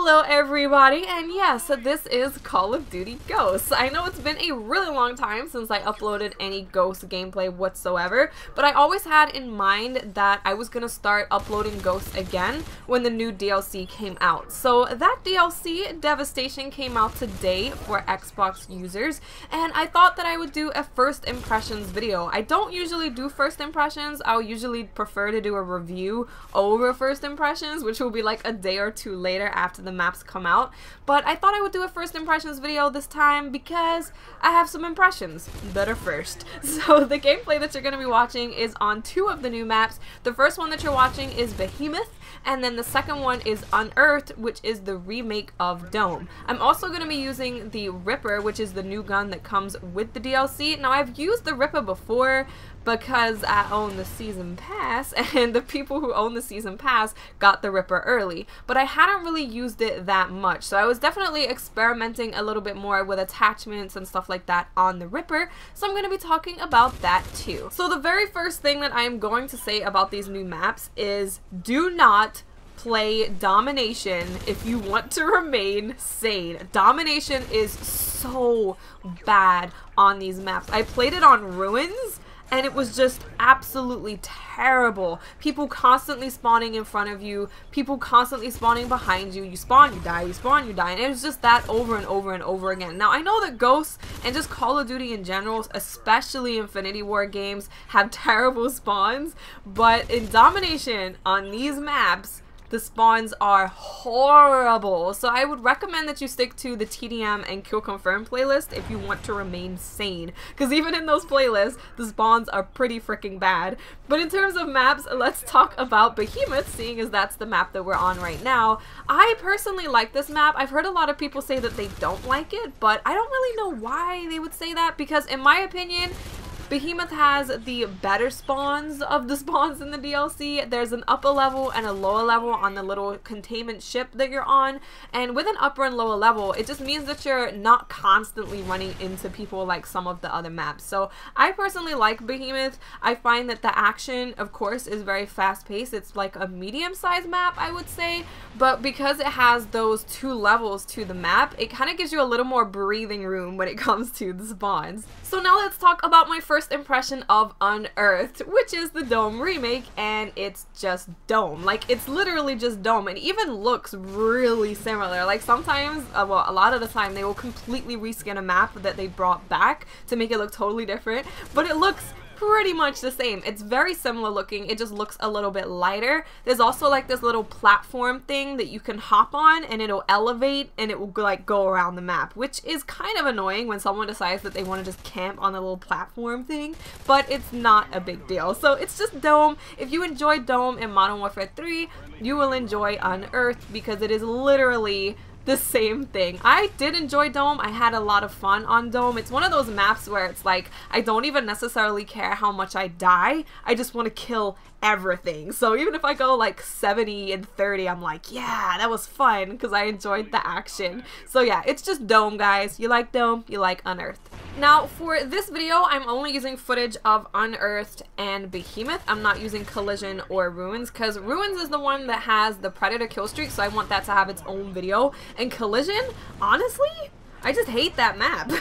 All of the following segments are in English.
Hello everybody, and yes, this is Call of Duty Ghosts. I know it's been a really long time since I uploaded any Ghost gameplay whatsoever, but I always had in mind that I was gonna start uploading Ghosts again when the new DLC came out. So that DLC, Devastation, came out today for Xbox users, and I thought that I would do a first impressions video. I don't usually do first impressions. I'll usually prefer to do a review over first impressions, which will be like a day or two later after the maps come out, but I thought I would do a first impressions video this time because I have some impressions that are first. So the gameplay that you're going to be watching is on two of the new maps. The first one that you're watching is Behemoth, and then the second one is Unearthed, which is the remake of Dome. I'm also going to be using the Ripper, which is the new gun that comes with the DLC. Now, I've used the Ripper before because I own the season pass, and the people who own the season pass got the Ripper early, but I hadn't really used it that much, so I was definitely experimenting a little bit more with attachments and stuff like that on the Ripper, so I'm going to be talking about that too. So the very first thing that I am going to say about these new maps is do not play Domination if you want to remain sane. Domination is so bad on these maps. I played it on Ruins, and it was just absolutely terrible. People constantly spawning in front of you, people constantly spawning behind you. You spawn, you die, you spawn, you die, and it was just that over and over and over again. Now, I know that Ghosts and just Call of Duty in general, especially Infinity War games, have terrible spawns, but in Domination on these maps, the spawns are horrible. So I would recommend that you stick to the TDM and Kill Confirm playlist if you want to remain sane, because even in those playlists, the spawns are pretty freaking bad. But in terms of maps, let's talk about Behemoth, seeing as that's the map that we're on right now. I personally like this map. I've heard a lot of people say that they don't like it, but I don't really know why they would say that, because in my opinion, Behemoth has the better spawns of the spawns in the DLC. There's an upper level and a lower level on the little containment ship that you're on, and with an upper and lower level, it just means that you're not constantly running into people like some of the other maps. So I personally like Behemoth. I find that the action, of course, is very fast-paced. It's like a medium-sized map, I would say, but because it has those two levels to the map, it kind of gives you a little more breathing room when it comes to the spawns. So now let's talk about my first impression of Unearthed, which is the Dome remake, and it's just Dome. Like, it's literally just Dome, and even looks really similar. Like, sometimes, well, a lot of the time, they will completely reskin a map that they brought back to make it look totally different, but it looks pretty much the same. It's very similar looking, it just looks a little bit lighter. There's also like this little platform thing that you can hop on, and it'll elevate and it will like go around the map, which is kind of annoying when someone decides that they want to just camp on the little platform thing, but it's not a big deal. So it's just Dome. If you enjoyed Dome in Modern Warfare 3, you will enjoy Unearthed, because it is literally the same thing. I did enjoy Dome. I had a lot of fun on Dome. It's one of those maps where it's like, I don't even necessarily care how much I die. I just want to kill everything. So even if I go like 70 and 30, I'm like, yeah, that was fun, because I enjoyed the action. So yeah, it's just Dome, guys. You like Dome, you like Unearthed. Now, for this video, I'm only using footage of Unearthed and Behemoth. I'm not using Collision or Ruins, because Ruins is the one that has the Predator kill streak, so I want that to have its own video. And Collision, honestly, I just hate that map.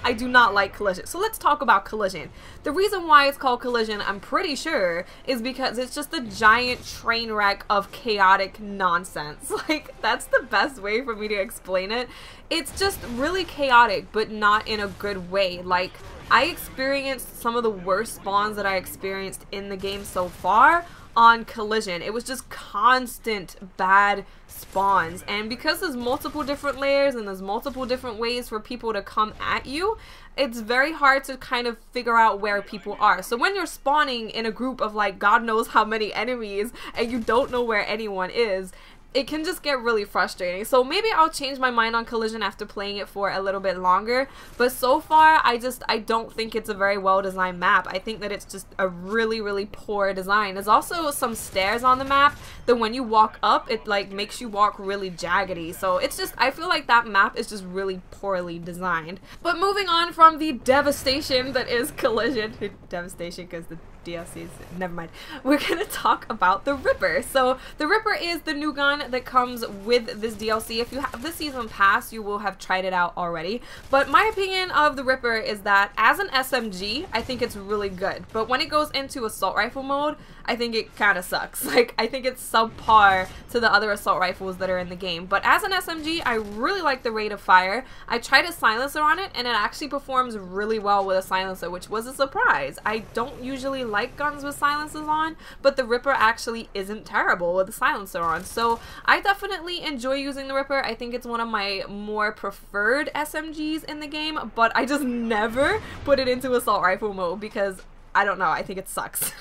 I do not like Collision. So let's talk about Collision. The reason why it's called Collision, I'm pretty sure, is because it's just a giant train wreck of chaotic nonsense. Like, that's the best way for me to explain it. It's just really chaotic, but not in a good way. Like, I experienced some of the worst spawns that I experienced in the game so far on Collision. It was just constant bad spawns, and because there's multiple different layers and there's multiple different ways for people to come at you, it's very hard to kind of figure out where people are. So when you're spawning in a group of like God knows how many enemies and you don't know where anyone is, it can just get really frustrating. So maybe I'll change my mind on Collision after playing it for a little bit longer, but so far I don't think it's a very well designed map. I think that it's just a really poor design. There's also some stairs on the map that when you walk up, it like makes you walk really jaggedy. So it's just, I feel like that map is just really poorly designed. But moving on from the devastation that is Collision, devastation because the DLCs. Never mind. We're gonna talk about the Ripper. So the Ripper is the new gun that comes with this DLC. If you have the season pass, you will have tried it out already. But my opinion of the Ripper is that as an SMG, I think it's really good. But when it goes into assault rifle mode, I think it kind of sucks. Like, I think it's subpar to the other assault rifles that are in the game. But as an SMG, I really like the rate of fire. I tried a silencer on it, and it actually performs really well with a silencer, which was a surprise. I don't usually like guns with silencers on, but the Ripper actually isn't terrible with a silencer on. So I definitely enjoy using the Ripper. I think it's one of my more preferred SMGs in the game, but I just never put it into assault rifle mode because I don't know, I think it sucks.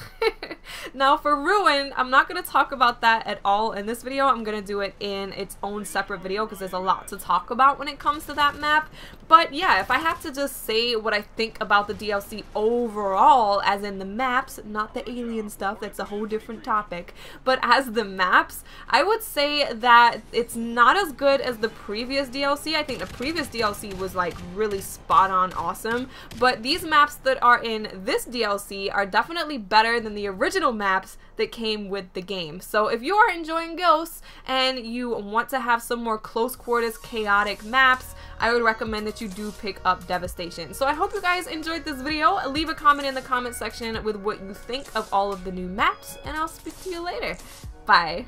Now for Ruin, I'm not going to talk about that at all in this video. I'm going to do it in its own separate video because there's a lot to talk about when it comes to that map. But yeah, if I have to just say what I think about the DLC overall, as in the maps, not the alien stuff, that's a whole different topic, but as the maps, I would say that it's not as good as the previous DLC. I think the previous DLC was like really spot on awesome, but these maps that are in this DLC are definitely better than the original maps that came with the game. So if you are enjoying Ghosts and you want to have some more close quarters chaotic maps, I would recommend that you do pick up Devastation. So I hope you guys enjoyed this video. Leave a comment in the comment section with what you think of all of the new maps, and I'll speak to you later. Bye.